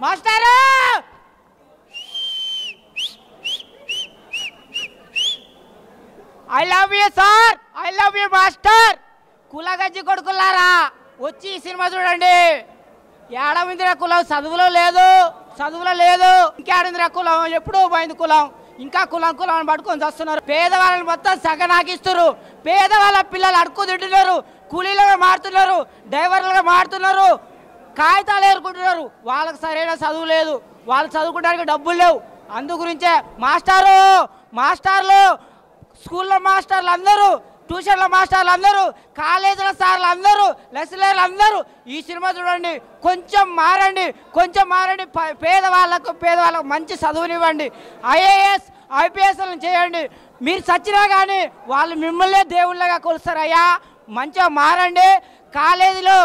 మాస్టారు I love you sir, I love you master. కులగజ్జి కొడుకులారా వచ్చి ఈ సినిమా చూడండి. ఏడవిందిరా కులం చదువులో లేదు, ఇంకేడిందిరా కులం ఎప్పుడూ పోయింది కులం. ఇంకా కులం అని పట్టుకొని వస్తున్నారు. పేదవాళ్ళని మొత్తం సగనాకిస్తున్నారు. పేదవాళ్ళ పిల్లలు అడుక్కు తింటున్నారు, కూలీలుగా మారుతున్నారు, డ్రైవర్లుగా మారుతున్నారు, కాగితాలు ఏరుకుంటున్నారు. వాళ్ళకి సరైన చదువు లేదు, వాళ్ళు చదువుకోవడానికి డబ్బులు లేవు. అందు గురించే మాస్టర్లు స్కూల్లో మాస్టర్లు అందరూ, ట్యూషన్ల మాస్టర్లు అందరూ, కాలేజీల సార్లు అందరూ, లెక్చరర్లు అందరూ ఈ సినిమా చూడండి. కొంచెం మారండి. పేదవాళ్ళకు మంచి చదువునివ్వండి. ఐఏఎస్ ఐపీఎస్లను చేయండి. మీరు చచ్చినా కానీ వాళ్ళు మిమ్మల్నే దేవుళ్ళగా కొలుస్తారయ్యా. మంచిగా మారండి. కాలేజీలో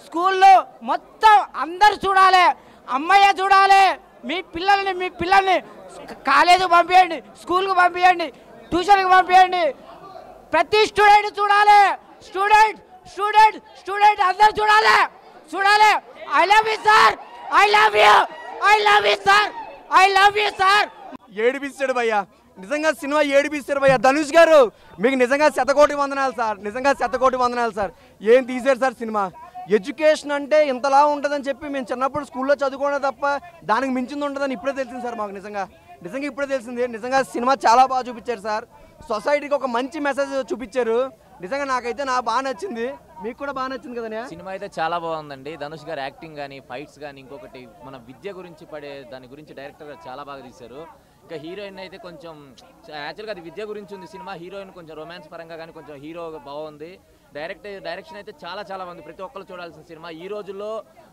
స్కూల్లో మొత్తం అందరు చూడాలి, అమ్మాయి చూడాలి. మీ పిల్లల్ని కాలేజీకి పంపించండి, స్కూల్కి పంపించండి, ట్యూషన్కి పంపించండి. ప్రతి స్టూడెంట్ చూడాలి. స్టూడెంట్ అందరు చూడాలి. I love you sir, I love you sir. ఏడిపిస్తాడు భయ్యా, నిజంగా సినిమా ఏడిపిస్తారు భయ్యా. ధనుష్ గారు మీకు నిజంగా శతకోటి వందనాలు సార్. ఏం తీశారు సార్ సినిమా. ఎడ్యుకేషన్ అంటే ఇంతలా ఉంటుందని చెప్పి మేము చిన్నప్పుడు స్కూల్లో చదువుకోవడం తప్ప దానికి మించింది ఉంటుందని ఇప్పుడే తెలిసింది సార్ మాకు. నిజంగా ఇప్పుడే తెలిసింది. నిజంగా సినిమా చాలా బాగా చూపించారు సార్. సొసైటీకి ఒక మంచి మెసేజ్ చూపించారు. నిజంగా నాకైతే బాగా నచ్చింది. మీకు కూడా బాగా నచ్చింది కదా? సినిమా అయితే చాలా బాగుందండి. ధనుష్ గారు యాక్టింగ్ కానీ, ఫైట్స్ కానీ, ఇంకొకటి మన విద్య గురించి దాని గురించి డైరెక్టర్ గారు చాలా బాగా తీశారు. ఇంకా హీరోయిన్ అయితే కొంచెం యాక్చువల్గా అది విద్య గురించి ఉంది సినిమా. హీరోయిన్ కొంచెం రొమాన్స్ పరంగా కానీ కొంచెం హీరో బాగుంది. డైరెక్షన్ అయితే చాలా బాగుంది. ప్రతి ఒక్కరు చూడాల్సిన సినిమా. ఈ రోజుల్లో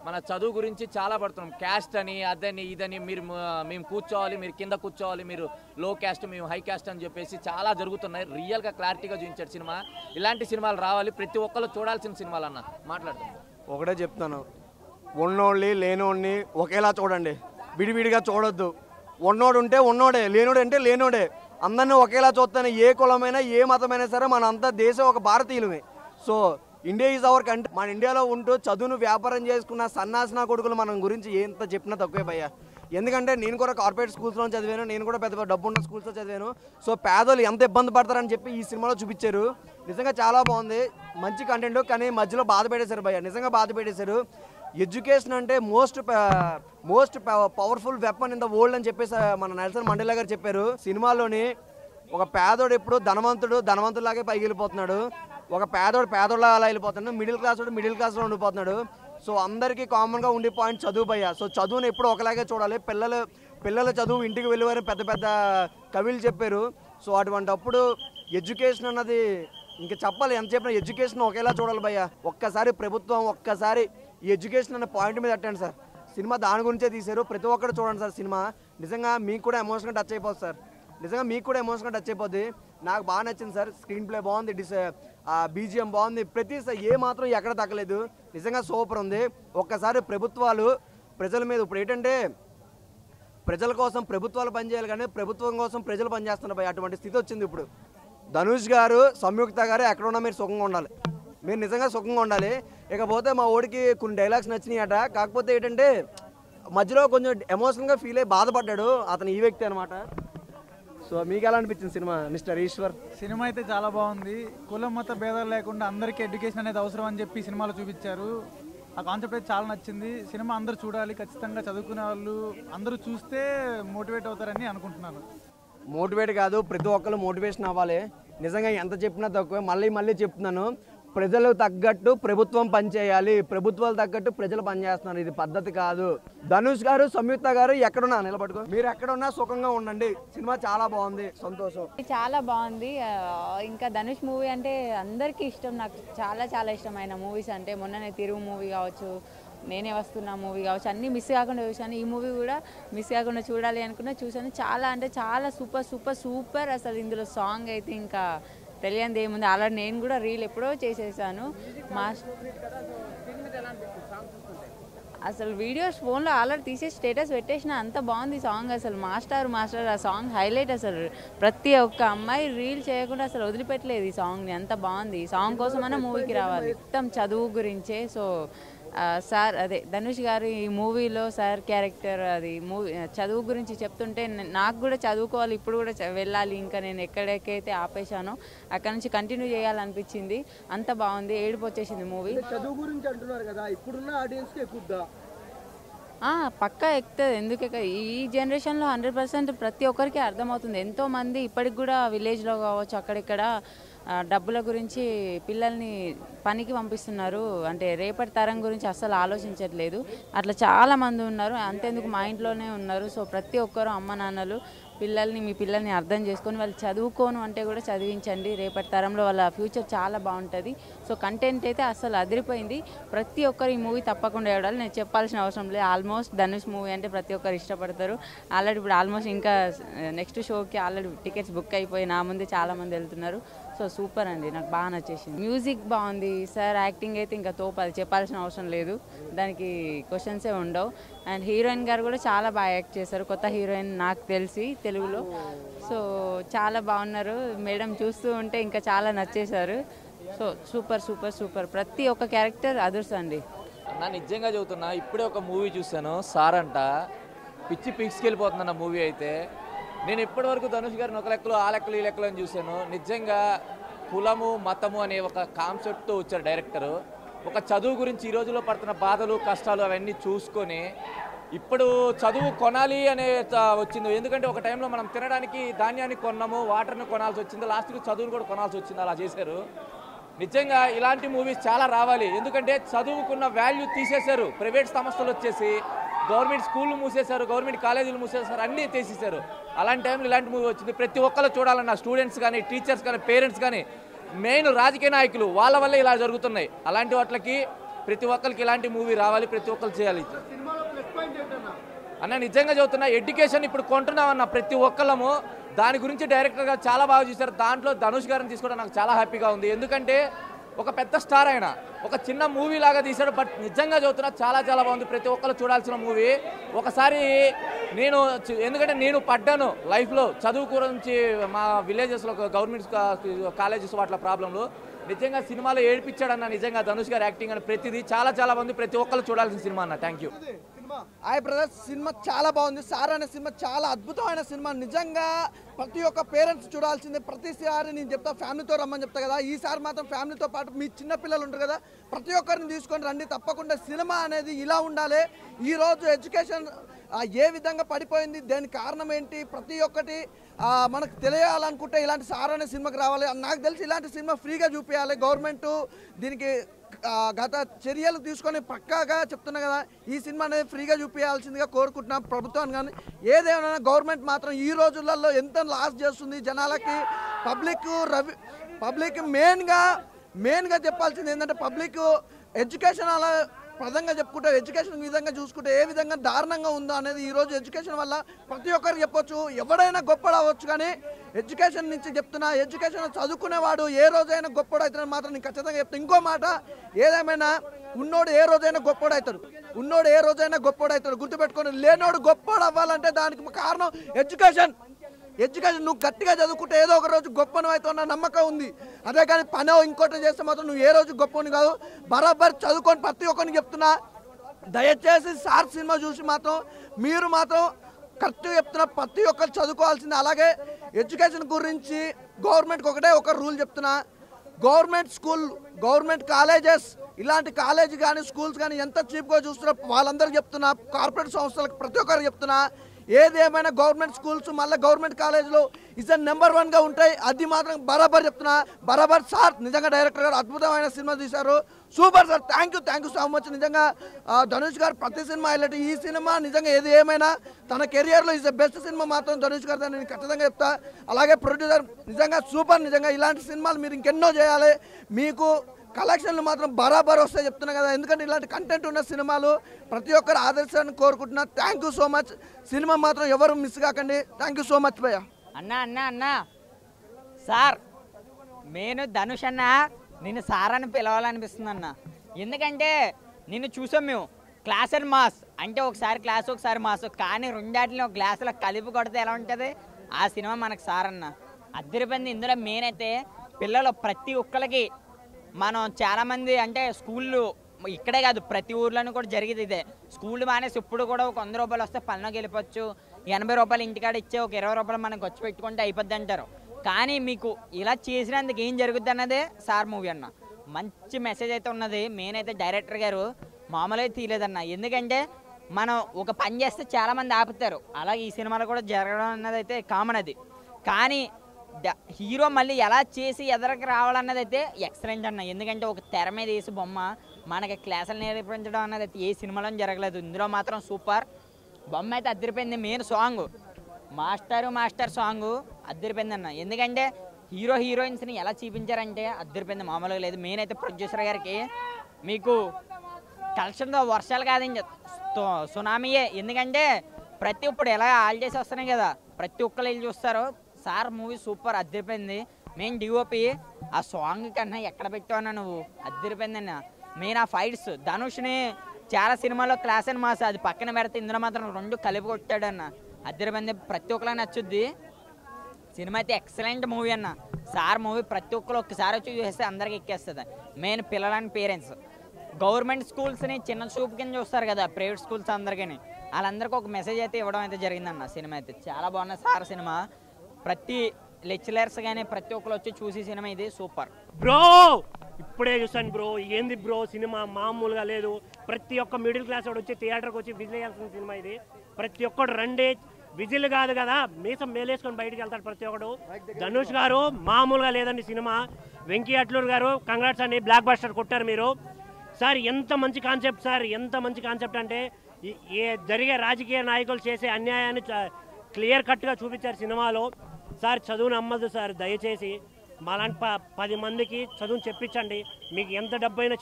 మన చదువు గురించి చాలా పడుతున్నాం. క్యాస్ట్ అని, అదని, ఇదని, మేము కూర్చోవాలి, మీరు కింద కూర్చోవాలి, మీరు లో క్యాస్ట్, మేము హై క్యాస్ట్ అని చెప్పేసి చాలా జరుగుతున్నాయి. రియల్గా క్లారిటీగా చూపించాడు సినిమా. ఇలాంటి సినిమాలు రావాలి, ప్రతి ఒక్కరు చూడాల్సిన సినిమాలు అన్న మాట్లాడుతున్నాం. ఒకటే చెప్తాను, ఉన్నోళ్ళని లేనోడిని ఒకేలా చూడండి, విడివిడిగా చూడొద్దు. ఉన్నోడు ఉంటే ఉన్నోడే, లేనోడు అంటే లేనోడే. అందరినీ ఒకేలా చూస్తాను. ఏ కులమైనా ఏ మతమైనా సరే మన అంతా దేశం ఒక భారతీయులమే. So India is our country. మన ఇండియాలో ఉంటూ చదువును వ్యాపారం చేసుకున్న సన్నాసన కొడుకులు మనం గురించి ఎంత చెప్పినా తక్కువే భయ్యా. ఎందుకంటే నేను కూడా కార్పొరేట్ స్కూల్స్లో చదివాను, నేను కూడా పెద్ద డబ్బు ఉన్న స్కూల్స్లో చదివాను. సో పేదలు ఎంత ఇబ్బంది పడతారని చెప్పి ఈ సినిమాలో చూపించారు. నిజంగా చాలా బాగుంది, మంచి కంటెంట్. కానీ మధ్యలో బాధ పెట్టేశారు భయ్యా, నిజంగా బాధ పెట్టేశారు. ఎడ్యుకేషన్ అంటే most powerful weapon in the world అని చెప్పేసి మన నెల్సన్ మండేలా గారు చెప్పారు. సినిమాలోని ఒక పేదోడు ఎప్పుడు ధనవంతులాగే పైకి వెళ్ళిపోతున్నాడు, ఒక పేదోడులా అలా వెళ్ళిపోతున్నాడు, మిడిల్ క్లాస్లో ఉండిపోతున్నాడు. సో అందరికీ కామన్గా ఉండే పాయింట్ చదువు భయ్యా. సో చదువుని ఎప్పుడు ఒకలాగే చూడాలి. పిల్లల చదువు ఇంటికి వెళ్ళేవారు పెద్ద కవులు చెప్పారు. సో అటువంటిప్పుడు ఎడ్యుకేషన్ అన్నది ఇంకా చెప్పాలి, ఎంత చెప్పినా ఎడ్యుకేషన్ ఒకేలా చూడాలి భయ్యా. ఒక్కసారి ప్రభుత్వం ఈ ఎడ్యుకేషన్ అనే పాయింట్ మీద పెట్టండి సార్. సినిమా దాని గురించే తీశారు. ప్రతి ఒక్కరు చూడండి సార్ సినిమా. నిజంగా మీకు కూడా ఎమోషన్గా టచ్ అయిపోతుంది సార్. నాకు బాగా నచ్చింది సార్. స్క్రీన్ ప్లే బాగుంది, బీజిఎం బాగుంది, ప్రతిసారి ఏ మాత్రం ఎక్కడ తగ్గలేదు. నిజంగా సూపర్ ఉంది. ఒక్కసారి ప్రభుత్వాలు ప్రజల మీద, ఇప్పుడు ఏంటంటే ప్రజల కోసం ప్రభుత్వాలు పనిచేయాలి కానీ ప్రభుత్వం కోసం ప్రజలు పనిచేస్తున్నారు భయ. అటువంటి స్థితి వచ్చింది ఇప్పుడు. ధనుష్ గారు, సంయుక్త గారు ఎక్కడున్నా మీరు సుఖంగా ఉండాలి, మీరు నిజంగా సుఖంగా ఉండాలి. ఇకపోతే మా ఓడికి కొన్ని డైలాగ్స్ నచ్చినాయట. కాకపోతే ఏంటంటే మధ్యలో కొంచెం ఎమోషనల్గా ఫీల్ అయ్యి బాధపడ్డాడు. అతను ఈ వ్యక్తి అనమాట. సో మీకు ఎలా అనిపించింది సినిమా మిస్టర్ ఈశ్వర్? సినిమా అయితే చాలా బాగుంది. కులం మత భేదాలు లేకుండా అందరికీ ఎడ్యుకేషన్ అనేది అవసరం అని చెప్పి సినిమాలో చూపించారు. ఆ కాన్సెప్ట్ అయితే చాలా నచ్చింది. సినిమా అందరూ చూడాలి, ఖచ్చితంగా చదువుకునే వాళ్ళు అందరూ చూస్తే మోటివేట్ అవుతారని అనుకుంటున్నాను. మోటివేట్ కాదు, ప్రతి ఒక్కరు మోటివేషన్ అవ్వాలి. నిజంగా ఎంత చెప్పినా తక్కువే. మళ్ళీ చెప్తున్నాను, ప్రజలు తగ్గట్టు ప్రభుత్వం పనిచేయాలి, ప్రభుత్వాలు తగ్గట్టు ప్రజలు పనిచేస్తున్నారు. ఇది పద్ధతి కాదు. ధనుష్ గారు, సంయుక్త గారు ఎక్కడున్నా నిలబడుకో, మీరు ఎక్కడున్నా సుఖంగా ఉండండి. సినిమా చాలా బాగుంది, సంతోషం. చాలా బాగుంది. ఇంకా ధనుష్ మూవీ అంటే అందరికీ ఇష్టం. నాకు చాలా ఇష్టమైన మూవీస్ అంటే మొన్ననే తిరుగు మూవీ కావచ్చు, నేనే వస్తున్నా మూవీ కావచ్చు, అన్నీ మిస్ కాకుండా చూశాను. ఈ మూవీ కూడా మిస్ కాకుండా చూడాలి అనుకున్నా, చూశాను. చాలా అంటే చాలా సూపర్. అసలు ఇందులో సాంగ్ అయితే ఇంకా తెలియంది ఏముంది. అలా నేను కూడా రీల్ ఎప్పుడో చేసేసాను. అసలు వీడియోస్ ఫోన్లో ఆల్రెడీ తీసేసి స్టేటస్ పెట్టేసిన, అంత బాగుంది సాంగ్. అసలు మాస్టర్ ఆ సాంగ్ హైలైట్. అసలు ప్రతి ఒక్క అమ్మాయి రీల్ చేయకుండా అసలు వదిలిపెట్టలేదు ఈ సాంగ్ని. అంత బాగుంది. ఈ సాంగ్ కోసమైనా మూవీకి రావాలి. మొత్తం చదువు గురించే. సో సార్ అదే ధనుష్ గారు ఈ మూవీలో సార్ క్యారెక్టర్ అది మూవీ చదువు గురించి చెప్తుంటే నాకు కూడా చదువుకోవాలి, ఇప్పుడు కూడా వెళ్ళాలి, ఇంకా నేను ఎక్కడికైతే ఆపేశానో అక్కడ నుంచి కంటిన్యూ చేయాలనిపించింది. అంత బాగుంది, ఏడుపు వచ్చేసింది మూవీ. చదువు గురించి అంటున్నారు కదా, ఇప్పుడున్న ఆడియన్స్కి ఎక్కుద్దా? పక్కా ఎక్కుతుంది. ఎందుకు ఈ జనరేషన్లో 100% ప్రతి ఒక్కరికి అర్థమవుతుంది. ఎంతోమంది ఇప్పటికి కూడా విలేజ్లో కావచ్చు అక్కడిక్కడ డబ్బుల గురించి పిల్లల్ని పనికి పంపిస్తున్నారు. అంటే రేపటి తరం గురించి అస్సలు ఆలోచించట్లేదు. అట్లా చాలామంది ఉన్నారు. అంతేందుకు మా ఇంట్లోనే ఉన్నారు. సో ప్రతి ఒక్కరు అమ్మ నాన్నలు మీ పిల్లల్ని అర్థం చేసుకొని వాళ్ళు చదువుకోను అంటే కూడా చదివించండి. రేపటి తరంలో వాళ్ళ ఫ్యూచర్ చాలా బాగుంటుంది. సో కంటెంట్ అయితే అసలు అదిరిపోయింది. ప్రతి ఒక్కరు ఈ మూవీ తప్పకుండా చూడాలి. నేను చెప్పాల్సిన అవసరం లేదు. ఆల్మోస్ట్ ధనుష్ మూవీ అంటే ప్రతి ఒక్కరు ఇష్టపడతారు. ఆల్రెడీ ఇప్పుడు ఆల్మోస్ట్ ఇంకా నెక్స్ట్ షోకి ఆల్రెడీ టికెట్స్ బుక్ అయిపోయి నా ముందే చాలామంది వెళ్తున్నారు. సో సూపర్ అండి, నాకు బాగా నచ్చేసింది. మ్యూజిక్ బాగుంది. సార్ యాక్టింగ్ అయితే ఇంకా తోపు, అది చెప్పాల్సిన అవసరం లేదు, దానికి క్వశ్చన్సే ఉండవు. అండ్ హీరోయిన్ గారు కూడా చాలా బాగా యాక్ట్ చేశారు. కొత్త హీరోయిన్ నాకు తెలిసి తెలుగులో. సో చాలా బాగున్నారు. మేడం చూస్తూ ఉంటే ఇంకా చాలా నచ్చేశారు. సో సూపర్ సూపర్ సూపర్, ప్రతి ఒక్క క్యారెక్టర్ అదుర్సండి. నా నిజంగా చెబుతున్నా, ఇప్పుడే ఒక మూవీ చూశాను సార్ అంట, పిచ్చి పిక్స్కెళ్ళిపోతుందన్న మూవీ అయితే. నేను ఇప్పటివరకు ధనుష్ గారిని ఒక లెక్కలు ఆ లెక్కలు ఈ లెక్కలు అని చూశాను. నిజంగా కులము మతము అనే ఒక కాన్సెప్ట్తో వచ్చారు డైరెక్టరు. ఒక చదువు గురించి ఈ రోజుల్లో పడుతున్న బాధలు కష్టాలు అవన్నీ చూసుకొని ఇప్పుడు చదువు కొనాలి అనే వచ్చింది. ఎందుకంటే ఒక టైంలో మనం తినడానికి ధాన్యాన్ని కొన్నాము, వాటర్ని కొనాల్సి వచ్చింది, లాస్ట్కి చదువును కూడా కొనాల్సి వచ్చింది. అలా చేశారు. నిజంగా ఇలాంటి మూవీస్ చాలా రావాలి. ఎందుకంటే చదువుకున్న వాల్యూ తీసేశారు. ప్రైవేట్ సంస్థలు వచ్చేసి గవర్నమెంట్ స్కూళ్ళు మూసేశారు, గవర్నమెంట్ కాలేజీలు మూసేశారు, అన్నీ తీసేశారు. అలాంటి టైంలో ఇలాంటి మూవీ వచ్చింది. ప్రతి ఒక్కరు చూడాలన్న, స్టూడెంట్స్ కానీ, టీచర్స్ కానీ, పేరెంట్స్ కానీ, మెయిన్ రాజకీయ నాయకులు, వాళ్ళ వల్లే ఇలా జరుగుతున్నాయి. అలాంటి వాటికి ప్రతి ఒక్కరికి ఇలాంటి మూవీ రావాలి, ప్రతి ఒక్కరు చేయాలి. అన్న నిజంగా చెబుతున్నా, ఎడ్యుకేషన్ ఇప్పుడు కొంటున్నామన్న ప్రతి ఒక్కళ్ళము. దాని గురించి డైరెక్టర్ గారు చాలా బాగా చూశారు. దాంట్లో ధనుష్ గారిని తీసుకోవడం నాకు చాలా హ్యాపీగా ఉంది. ఎందుకంటే ఒక పెద్ద స్టార్ ఆయన ఒక చిన్న మూవీ లాగా తీశాడు. బట్ నిజంగా చెబుతున్నా చాలా చాలా బాగుంది. ప్రతి ఒక్కరు చూడాల్సిన మూవీ. ఒకసారి ఎందుకంటే నేను పడ్డాను లైఫ్లో చదువు గురించి. మా విలేజెస్లో గవర్నమెంట్ కాలేజెస్ వాటి ప్రాబ్లంలు. నిజంగా సినిమాలో ఏడిపించాడన్న నిజంగా ధనుష్ గారు యాక్టింగ్ అని ప్రతిదీ చాలా చాలా బాగుంది. ప్రతి ఒక్కరు చూడాల్సిన సినిమా అన్న. Thank you. Hi brothers, cinema చాలా బాగుంది. సార్ అనే సినిమా చాలా అద్భుతమైన సినిమా. నిజంగా ప్రతి ఒక్క పేరెంట్స్ చూడాల్సిందే. ప్రతిసారి నేను చెప్తా ఫ్యామిలీతో రమ్మని చెప్తా కదా, ఈసారి మాత్రం ఫ్యామిలీతో పాటు మీ చిన్న పిల్లలు ఉంటారు కదా, ప్రతి ఒక్కరిని తీసుకొని రండి. తప్పకుండా సినిమా అనేది ఇలా ఉండాలి. ఈరోజు ఎడ్యుకేషన్ ఏ విధంగా పడిపోయింది, దానికి కారణం ఏంటి, ప్రతి ఒక్కటి మనకు తెలియాలనుకుంటే ఇలాంటి సార్ అనే సినిమాకి రావాలి. నాకు తెలిసి ఇలాంటి సినిమా ఫ్రీగా చూపించాలి గవర్నమెంట్. దీనికి గత చర్యలు తీసుకొని పక్కాగా చెప్తున్నా కదా, ఈ సినిమా అనేది ఫ్రీగా చూపించాల్సిందిగా కోరుకుంటున్నాం ప్రభుత్వాన్ని. కానీ ఏదేమైనా గవర్నమెంట్ మాత్రం ఈ రోజులలో ఎంత లాస్ చేస్తుంది జనాలకి. పబ్లిక్ మెయిన్గా చెప్పాల్సింది ఏంటంటే, పబ్లిక్ ఎడ్యుకేషన్ అలా ప్రధానంగా చెప్పుకుంటే, ఎడ్యుకేషన్ విధంగా చూసుకుంటే ఏ విధంగా దారుణంగా ఉందో అనేది ఈరోజు ఎడ్యుకేషన్ వల్ల ప్రతి ఒక్కరికి చెప్పొచ్చు. ఎవడైనా గొప్పడవచ్చు, కానీ ఎడ్యుకేషన్ నుంచి చెప్తున్నా, ఎడ్యుకేషన్ చదువుకునేవాడు ఏ రోజైనా గొప్పడు అవుతాడని మాత్రం నేను ఖచ్చితంగా చెప్తాను. ఇంకో మాట, ఏదేమైనా ఉన్నోడు ఏ రోజైనా గొప్పడు అవుతాడు, గుర్తుపెట్టుకొని. లేనోడు గొప్పడు అవ్వాలంటే దానికి కారణం ఎడ్యుకేషన్. నువ్వు గట్టిగా చదువుకుంటే ఏదో ఒక రోజు గొప్పను అవుతావు అన్న నమ్మకం ఉంది. అదే కానీ పనో ఇంకోటి చేస్తే మాత్రం నువ్వు ఏ రోజు గొప్పని కాదు. బరాబర్ చదువుకొని ప్రతి ఒక్కరిని చెప్తున్నా, దయచేసి సార్ సినిమా చూసి మీరు కరెక్ట్గా చెప్తున్నా, ప్రతి ఒక్కరు చదువుకోవాల్సింది. అలాగే ఎడ్యుకేషన్ గురించి గవర్నమెంట్కి ఒకటే ఒక రూల్ చెప్తున్నా, గవర్నమెంట్ స్కూల్, గవర్నమెంట్ కాలేజెస్, ఇలాంటి కాలేజ్ కానీ స్కూల్స్ కానీ ఎంత చీప్గా చూస్తున్నా వాళ్ళందరికీ చెప్తున్నా, కార్పొరేట్ సంస్థలకు ప్రతి ఒక్కరికి చెప్తున్నా, ఏదేమైనా గవర్నమెంట్ స్కూల్స్ మళ్ళీ గవర్నమెంట్ కాలేజ్లో నెంబర్ 1గా ఉంటాయి. అది మాత్రం బరాబర్ చెప్తున్నా. బరాబర్ సార్ నిజంగా డైరెక్టర్ గారు అద్భుతమైన సినిమా తీశారు. Super sir, thank you so much. నిజంగా ధనుష్ గారు ప్రతి సినిమా హైలైట్. ఈ సినిమా నిజంగా ఏమైనా తన కెరియర్లో ఈజ్ ద బెస్ట్ సినిమా మాత్రం ధనుష్ గారు నేను ఖచ్చితంగా చెప్తా. అలాగే ప్రొడ్యూసర్ నిజంగా సూపర్. నిజంగా ఇలాంటి సినిమాలు మీరు ఇంకెన్నో చేయాలి. మీకు కలెక్షన్లు మాత్రం బరాబర్ వస్తాయి చెప్తున్నా కదా. ఎందుకంటే ఇలాంటి కంటెంట్ ఉన్న సినిమాలు ప్రతి ఒక్కరు ఆదర్శాన్ని కోరుకుంటున్నా. Thank you so much. Cinema మాత్రం ఎవరు మిస్ కాకండి. థ్యాంక్ యూ సో మచ్ భయ్య. అన్నా సార్, నేను ధనుష్ అన్న నిన్ను సార్ అని పిలవాలనిపిస్తుంది అన్న. ఎందుకంటే నిన్ను చూసాం మేము క్లాస్ అండ్ మాస్ అంటే, ఒకసారి క్లాస్ ఒకసారి మాస్, కానీ రెండాటిని ఒక గ్లాసులో కలిపి కొడితే ఎలా ఉంటుంది ఆ సినిమా మనకు సార్ అన్న. అద్దరిపోయింది. ఇందులో మెయిన్ అయితే పిల్లలు ప్రతి ఒక్కరికి మనం చాలామంది అంటే స్కూళ్ళు ఇక్కడే కాదు ప్రతి ఊర్లోనూ కూడా జరిగేది ఇదే. స్కూల్ మానేసి ఇప్పుడు కూడా ఒక 100 రూపాయలు వస్తే పనులోకి వెళ్ళిపోవచ్చు, 80 రూపాయలు ఇంటికాడ ఇచ్చే ఒక 20 రూపాయలు మనం ఖర్చు పెట్టుకుంటే అయిపోద్ది అంటారు. కానీ మీకు ఇలా చేసినందుకు ఏం జరుగుద్ది అన్నదే సార్ మూవీ అన్న. మంచి మెసేజ్ అయితే ఉన్నది. మెయిన్ అయితే డైరెక్టర్ గారు మామూలుగా తీయలేదన్న. ఎందుకంటే మనం ఒక పని చేస్తే చాలామంది ఆపుతారు, అలాగే ఈ సినిమాలో కూడా జరగడం అన్నది అయితే కామన్ అది. కానీ హీరో మళ్ళీ ఎలా చేసి ఎదరికి రావాలన్నది అయితే ఎక్సలెంట్ అన్న. ఎందుకంటే ఒక తెర మీద వేసి బొమ్మ మనకి క్లాసులు నేర్పించడం అన్నది అయితే ఏ సినిమాలో జరగలేదు. ఇందులో మాత్రం సూపర్. బొమ్మ అయితే అద్దరిపోయింది. మెయిన్ సాంగ్ మాస్టర్ సాంగ్ అద్దరిపోయింది అన్న. ఎందుకంటే హీరోయిన్స్ని ఎలా చూపించారంటే అద్దరిపోయింది, మామూలుగా లేదు. మెయిన్ అయితే ప్రొడ్యూసర్ గారికి మీకు కలెక్షన్తో వర్షాలు కాదని సునామీయే. ఎందుకంటే ప్రతి ఇప్పుడు ఎలా హాలిడేస్ వస్తున్నాయి కదా, ప్రతి ఒక్కరు వెళ్ళి చూస్తారు. సార్ మూవీ సూపర్ అద్దరిపోయింది. మెయిన్ డిఓపి ఆ సాంగ్ కన్నా ఎక్కడ పెట్టావన్నా నువ్వు, అద్దరిపోయింది అన్న. మెయిన్ ఆ ఫైట్స్ ధనుష్ని చాలా సినిమాలో క్లాస్ అండ్ మాస్ అది పక్కన పెడితే ఇందులో మాత్రం 2 కలిపి కొట్టాడన్న. అద్దరిపోయింది, ప్రతి ఒక్కరు నచ్చుద్ది. సినిమా అయితే ఎక్సలెంట్ మూవీ అన్న. సార్ మూవీ ప్రతి ఒక్కరు ఒక్కసారి వచ్చి చూస్తే అందరికి ఎక్కేస్తుంది. మెయిన్ పిల్లలని పేరెంట్స్ గవర్నమెంట్ స్కూల్స్ని చిన్న చూపు కింద చూస్తారు కదా, ప్రైవేట్ స్కూల్స్ అందరికీ, వాళ్ళందరికీ ఒక మెసేజ్ అయితే ఇవ్వడం అయితే జరిగిందన్న. సినిమా అయితే చాలా బాగున్నది సార్ సినిమా. ప్రతి లెక్చరర్స్ కానీ ప్రతి ఒక్కరు వచ్చి చూసి సినిమా ఇది సూపర్. బ్రో ఇప్పుడే చూసాను బ్రో, ఏంది బ్రో సినిమా మామూలుగా లేదు. ప్రతి ఒక్క మిడిల్ క్లాస్ వాడు వచ్చి థియేటర్కి వచ్చి విజిల్ వేయాల్సిన సినిమా ఇది. ప్రతి ఒక్కడు రండి, విజిల్ కాదు కదా మీసం మేలేసుకొని బయటికి వెళ్తాడు ప్రతి ఒక్కడు. ధనుష్ గారు మామూలుగా లేదండి సినిమా. వెంకీ అట్లూరు గారు కంగ్రాట్స్ అండి, బ్లాక్ బస్టర్ కొట్టారు మీరు సార్. ఎంత మంచి కాన్సెప్ట్ సార్, ఎంత మంచి కాన్సెప్ట్ అంటే జరిగే రాజకీయ నాయకులు చేసే అన్యాయాన్ని క్లియర్ కట్గా చూపించారు సినిమాలో. సార్ చదువును నమ్మద్దు సార్, దయచేసి మాలాంటి 10 మందికి చదువును చెప్పించండి. మీకు ఎంత డబ్బు అయినా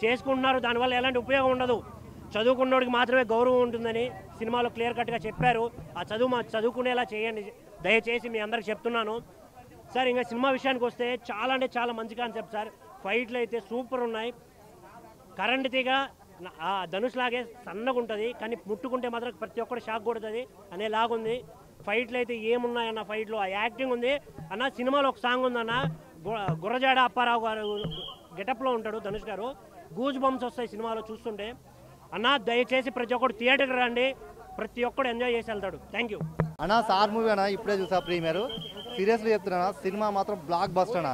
చేసుకుంటున్నారు, దానివల్ల ఎలాంటి ఉపయోగం ఉండదు. చదువుకున్నోడికి మాత్రమే గౌరవం ఉంటుందని సినిమాలో క్లియర్ కట్గా చెప్పారు. ఆ చదువుకునేలా చేయండి దయచేసి, మీ అందరికి చెప్తున్నాను సార్. ఇంకా సినిమా విషయానికి వస్తే చాలా అంటే చాలా మంచి కాన్సెప్ట్ సార్. ఫైట్లు అయితే సూపర్ ఉన్నాయి. కరెంట్ తీగ ధనుష్ లాగే సన్నగా ఉంటుంది, కానీ ముట్టుకుంటే మాత్రం ప్రతి ఒక్కరు షాక్ కొడుతుంది అనేలాగుంది. ఫైట్లు అయితే ఏమున్నాయన్న, ఫైట్లు ఆ యాక్టింగ్ ఉంది అన్న. సినిమాలో ఒక సాంగ్ ఉందన్న, గుర్రజాడ అప్పారావు గారు గెటప్లో ఉంటాడు ధనుష్ గారు. గూజ్ బంప్స్ వస్తాయి సినిమాలో చూస్తుంటే అన్న. దయచేసి ప్రతి ఒక్కరు థియేటర్కి రండి, ప్రతి ఒక్కడు ఎంజాయ్ చేసి వెళ్తాడు. థ్యాంక్ యూ అన్నా. సార్ మూవీ అన్న ఇప్పుడే చూసా ప్రీమియర్. సీరియస్లీ చెప్తున్నా, సినిమా మాత్రం బ్లాక్ బస్టర్ అన్న.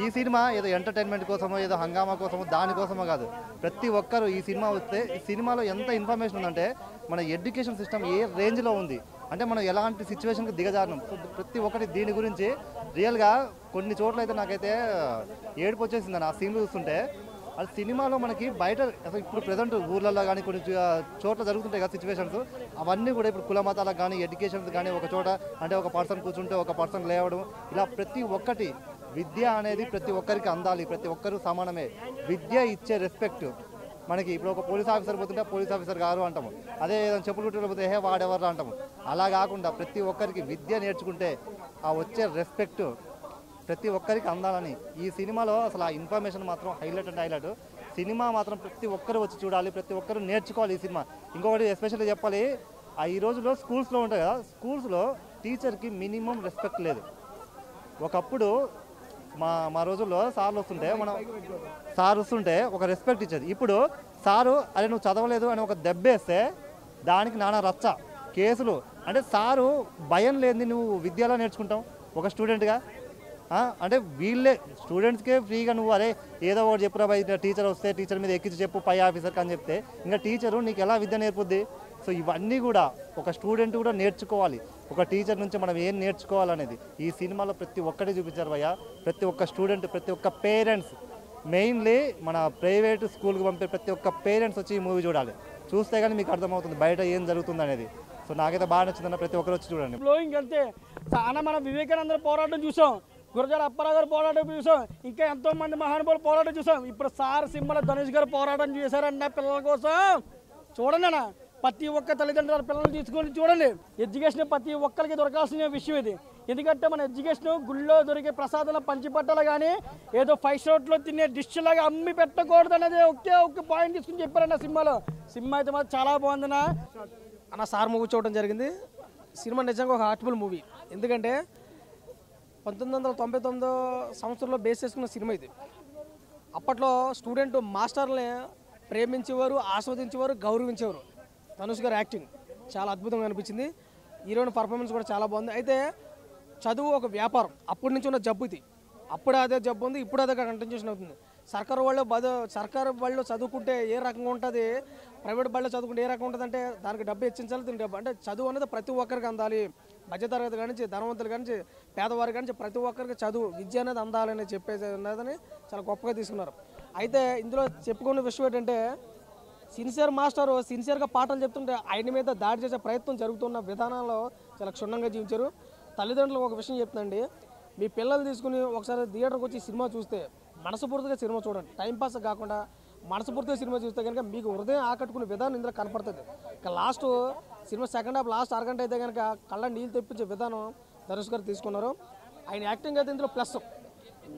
ఈ సినిమా ఏదో ఎంటర్టైన్మెంట్ కోసమో ఏదో హంగామా కోసమో దానికోసమో కాదు. ప్రతి ఒక్కరు ఈ సినిమా వస్తే ఈ సినిమాలో ఎంత ఇన్ఫర్మేషన్ ఉందంటే మన ఎడ్యుకేషన్ సిస్టమ్ ఏ రేంజ్లో ఉంది అంటే మనం ఎలాంటి సిచ్యువేషన్కి దిగజారినాం. ప్రతి ఒక్కటి దీని గురించి రియల్గా కొన్ని చోట్ల అయితే నాకైతే ఏడుపు వచ్చేసింది ఆ సీన్లు చూస్తుంటే. అది సినిమాలో మనకి బయట అసలు ఇప్పుడు ప్రజెంట్ ఊర్లలో కానీ కొన్ని చోట్ల జరుగుతుంటాయి కదా సిచ్యువేషన్స్, అవన్నీ కూడా ఇప్పుడు కుల మతాలకు కానీ ఎడ్యుకేషన్స్ కానీ ఒక చోట అంటే ఒక పర్సన్ కూర్చుంటే ఒక పర్సన్ లేవడం, ఇలా ప్రతి ఒక్కటి విద్య అనేది ప్రతి ఒక్కరికి అందాలి, ప్రతి ఒక్కరు సమానమే. విద్య ఇచ్చే రెస్పెక్ట్ మనకి ఇప్పుడు ఒక పోలీస్ ఆఫీసర్ పోతుంటే పోలీస్ ఆఫీసర్ గారు అంటాము, అదే ఏదైనా చెప్పులు కుట్టిన పోతే హే వాడెవరు అంటాము. అలా కాకుండా ప్రతి ఒక్కరికి విద్య నేర్చుకుంటే ఆ వచ్చే రెస్పెక్ట్ ప్రతి ఒక్కరికి అందాలని ఈ సినిమాలో అసలు ఆ ఇన్ఫర్మేషన్ మాత్రం హైలైట్ అంటే హైలైట్. సినిమా మాత్రం ప్రతి ఒక్కరు వచ్చి చూడాలి, ప్రతి ఒక్కరు నేర్చుకోవాలి ఈ సినిమా. ఇంకొకటి ఎస్పెషల్లీ చెప్పాలి, ఈ రోజుల్లో స్కూల్స్లో ఉంటాయి కదా, స్కూల్స్లో టీచర్కి మినిమం రెస్పెక్ట్ లేదు. ఒకప్పుడు మా రోజుల్లో సార్ వస్తుంటే ఒక రెస్పెక్ట్ ఇచ్చేది. ఇప్పుడు సారు అరే నువ్వు చదవలేదు అని ఒక దెబ్బేస్తే దానికి నానా రచ్చ కేసులు. అంటే సారు భయం లేని నువ్వు విద్యలో నేర్చుకుంటావు ఒక స్టూడెంట్గా. అంటే వీళ్ళే స్టూడెంట్స్కే ఫ్రీగా నువ్వు అరే ఏదో ఒకటి చెప్పురా బయట టీచర్ వస్తే టీచర్ మీద ఎక్కించి చెప్పు పై ఆఫీసర్కి అని చెప్తే ఇంకా టీచరు నీకు ఎలా విద్య నేర్పుద్ది. సో ఇవన్నీ కూడా ఒక స్టూడెంట్ కూడా నేర్చుకోవాలి, ఒక టీచర్ నుంచి మనం ఏం నేర్చుకోవాలనేది ఈ సినిమాలో ప్రతి ఒక్కటి చూపించారు భయ్య. ప్రతి ఒక్క స్టూడెంట్, ప్రతి ఒక్క పేరెంట్స్, మెయిన్లీ మన ప్రైవేట్ స్కూల్కి పంపే ప్రతి ఒక్క పేరెంట్స్ వచ్చి ఈ మూవీ చూడాలి. చూస్తే కానీ మీకు అర్థమవుతుంది బయట ఏం జరుగుతుంది అనేది. సో నాకైతే బాగా నచ్చిందన్న, ప్రతి ఒక్కరు వచ్చి చూడండి. ఫ్లోయింగ్ అంతే చాలా మనం వివేకానంద పోరాటం చూసాం, గురజాడ అప్పారావు గారు పోరాటం చూసాం, ఇంకా ఎంతో మంది మహానుభావులు పోరాటం చూసాం. ఇప్పుడు సార్ సినిమాలో ధనుష్ గారు పోరాటం చేశారన్న పిల్లల కోసం. చూడండి అన్న, ప్రతి ఒక్క తల్లిదండ్రుల పిల్లల్ని తీసుకొని చూడండి. ఎడ్యుకేషన్ ప్రతి ఒక్కరికి దొరకాల్సిన విషయం ఇది. ఎందుకంటే మన ఎడ్యుకేషన్ గుళ్ళో దొరికే ప్రసాదాలు పంచిపట్టాలి కానీ ఏదో 5 స్టార్లో తినే డిష్ లాగా అమ్మి పెట్టకూడదు అనేది ఒకే పాయింట్ తీసుకుని చెప్పారన్న సినిమాలో. సినిమా అయితే మాత్రం చాలా బాగుందన్న. అన్న సార్ మూవీ చూడడం జరిగింది. సినిమా నిజంగా ఒక హార్ట్ఫుల్ మూవీ. ఎందుకంటే 1999 సంవత్సరంలో బేస్ చేసుకున్న సినిమా ఇది. అప్పట్లో స్టూడెంట్ మాస్టర్ని ప్రేమించేవారు, ఆస్వాదించేవారు, గౌరవించేవారు. ధనుష్ గారి యాక్టింగ్ చాలా అద్భుతంగా అనిపించింది. హీరోయిన్ పర్ఫార్మెన్స్ కూడా చాలా బాగుంది. అయితే చదువు ఒక వ్యాపారం, అప్పటి నుంచి ఉన్న జబ్బు ఇది. అప్పుడు అదే జబ్బు ఉంది, ఇప్పుడు అదే కంటిన్యూషన్ అవుతుంది. సర్కారు వాళ్ళు చదువుకుంటే ఏ రకంగా ఉంటుంది, ప్రైవేట్ బడిలో చదువుకుంటే ఏ రకంగా ఉంటుంది అంటే దానికి డబ్బు హెచ్చించాలి, దీనికి డబ్బు అంటే చదువు అనేది ప్రతి ఒక్కరికి అందాలి. మధ్యతరగతి కానీ ధనవంతులు కానీ పేదవారి కానీ ప్రతి ఒక్కరికి చదువు విద్య అనేది అందాలని చెప్పేది ఉన్నదని చాలా గొప్పగా తీసుకున్నారు. అయితే ఇందులో చెప్పుకునే విషయం ఏంటంటే సిన్సియర్ మాస్టర్ సిన్సియర్గా పాఠాలు చెప్తుంటే ఆయన మీద దాడి చేసే ప్రయత్నం జరుగుతున్న విధానాల్లో చాలా క్షుణ్ణంగా జీవించారు. తల్లిదండ్రులకు ఒక విషయం చెప్తుందండి, మీ పిల్లలు తీసుకుని ఒకసారి థియేటర్కి వచ్చి సినిమా చూస్తే మనస్ఫూర్తిగా సినిమా చూడండి, టైంపాస్ కాకుండా మనస్ఫూర్తిగా సినిమా చూస్తే కనుక మీకు హృదయం ఆకట్టుకునే విధానం ఇందులో కనపడుతుంది. ఇక last cinema second half last అరగంట అయితే కనుక కళ్ళ నీళ్ళు తెప్పించే విధానం ధనుష్ గారు తీసుకున్నారు. ఆయన యాక్టింగ్ అయితే ఇందులో ప్లస్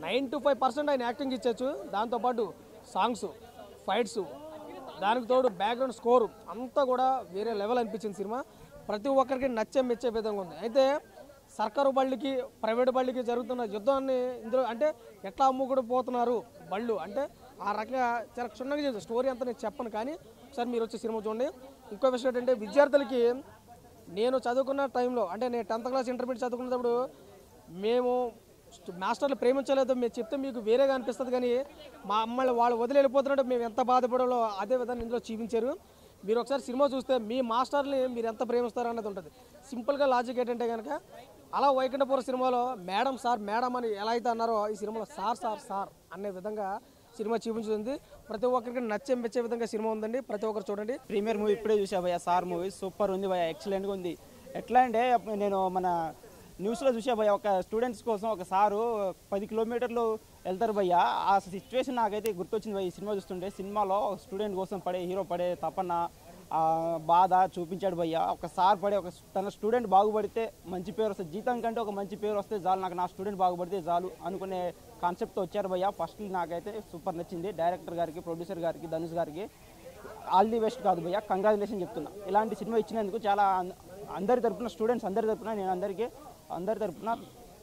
95% ఆయన యాక్టింగ్ ఇచ్చచ్చు. దాంతోపాటు సాంగ్స్, ఫైట్స్, దానికి తోడు బ్యాక్గ్రౌండ్ స్కోరు అంతా కూడా వేరే లెవెల్ అనిపించింది. సినిమా ప్రతి ఒక్కరికి మెచ్చే విధంగా ఉంది. అయితే సర్కారు బళ్ళకి ప్రైవేట్ బళ్ళకి జరుగుతున్న యుద్ధాన్ని ఇందులో అంటే ఎట్లా అమ్ముకుని పోతున్నారు బళ్ళు అంటే ఆ రకంగా చాలా క్షుణ్ణంగా చేస్తారు. స్టోరీ అంతా నేను చెప్పను, కానీ ఒకసారి మీరు వచ్చి సినిమా చూడండి. ఇంకో విషయం ఏంటంటే విద్యార్థులకి నేను చదువుకున్న టైంలో అంటే నేను 10th క్లాస్ ఇంటర్మీడియట్ చదువుకున్నప్పుడు మేము మాస్టర్లు ప్రేమించలేదు మేము చెప్తే మీకు వేరేగా అనిపిస్తుంది, కానీ మా అమ్మల్ని వాళ్ళు వదిలి వెళ్ళిపోతున్నట్టు మేము ఎంత బాధపడాలో అదే విధాన్ని ఇందులో చూపించారు. మీరు ఒకసారి సినిమా చూస్తే మీ మాస్టర్ని మీరు ఎంత ప్రేమిస్తారు అన్నది ఉంటుంది. సింపుల్గా లాజిక్ ఏంటంటే కనుక అలా వైకుంఠపుర సినిమాలో మేడం సార్ మేడం అని ఎలా అయితే అన్నారో ఈ సినిమాలో సార్ సార్ సార్ అనే విధంగా సినిమా చూపించుతుంది. ప్రతి ఒక్కరికి మెచ్చే విధంగా సినిమా ఉందండి, ప్రతి ఒక్కరు చూడండి. ప్రీమియర్ మూవీ ఇప్పుడే చూసా భయ్య, సార్ మూవీ సూపర్ ఉంది భయ్య, ఎక్సలెంట్గా ఉంది. ఎట్లా అంటే నేను మన న్యూస్లో చూసా భయ్య, ఒక స్టూడెంట్స్ కోసం ఒక సారు 10 కిలోమీటర్లు వెళ్తారు భయ్య. ఆ సిచ్యువేషన్ నాకైతే గుర్తొచ్చింది భయ్య ఈ సినిమా చూస్తుంటే. సినిమాలో స్టూడెంట్ కోసం హీరో పడే తపన బాధ చూపించాడు భయ్య. ఒక సార్ తన స్టూడెంట్ బాగుపడితే మంచి పేరు వస్తుంది, జీతం కంటే ఒక మంచి పేరు వస్తే చాలు, నాకు నా స్టూడెంట్ బాగుపడితే చాలు అనుకునే కాన్సెప్ట్తో వచ్చారు భయ్య. ఫస్ట్ నాకైతే సూపర్ నచ్చింది. డైరెక్టర్ గారికి, ప్రొడ్యూసర్ గారికి, ధనుష్ గారికి ఆల్ ది బెస్ట్ కాదు భయ్య, కంగ్రాచులేషన్ చెప్తున్నా. ఇలాంటి సినిమా ఇచ్చినందుకు చాలా అందరి తరపున స్టూడెంట్స్ అందరి తరపున నేను అందరి తరపున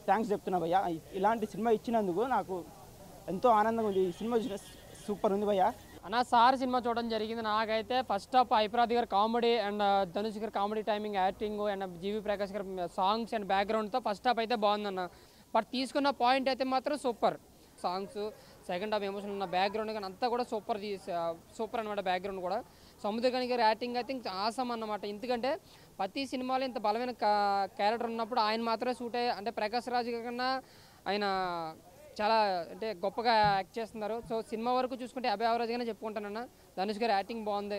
థ్యాంక్స్ చెప్తున్నా భయ్య. ఇలాంటి సినిమా ఇచ్చినందుకు నాకు ఎంతో ఆనందంగా ఉంది. ఈ సినిమా సూపర్ ఉంది భయ్య. అన్న సార్ సినిమా చూడడం జరిగింది. నాకైతే ఫస్ట్ హాఫ్ ఐప్రాద్ గారు కామెడీ అండ్ ధనుష్ గారు కామెడీ టైమింగ్, యాక్టింగ్ అండ్ జీవి ప్రకాష్ గారు సాంగ్స్ అండ్ బ్యాక్గ్రౌండ్తో ఫస్ట్ హాఫ్ అయితే బాగుందన్న. బట్ తీసుకున్న పాయింట్ అయితే మాత్రం super. Songs, second half emotion ఉన్న బ్యాక్గ్రౌండ్ కానీ అంతా కూడా సూపర్ అనమాట. బ్యాక్గ్రౌండ్ కూడా సముద్రకాని గారి యాక్టింగ్ అయితే ఆసమ్ అన్నమాట. ఎందుకంటే ప్రతి సినిమాలో ఇంత బలమైన క్యారెక్టర్ ఉన్నప్పుడు ఆయన మాత్రమే సూట్ అయ్యే అంటే ప్రకాష్ రాజ్ కన్నా ఆయన చాలా అంటే గొప్పగా యాక్ట్ చేస్తున్నారు. సో సినిమా వరకు చూసుకుంటే అబే యావరేజ్గానే చెప్పుకుంటానన్న. ధనుష్ గారి యాక్టింగ్ బాగుంది.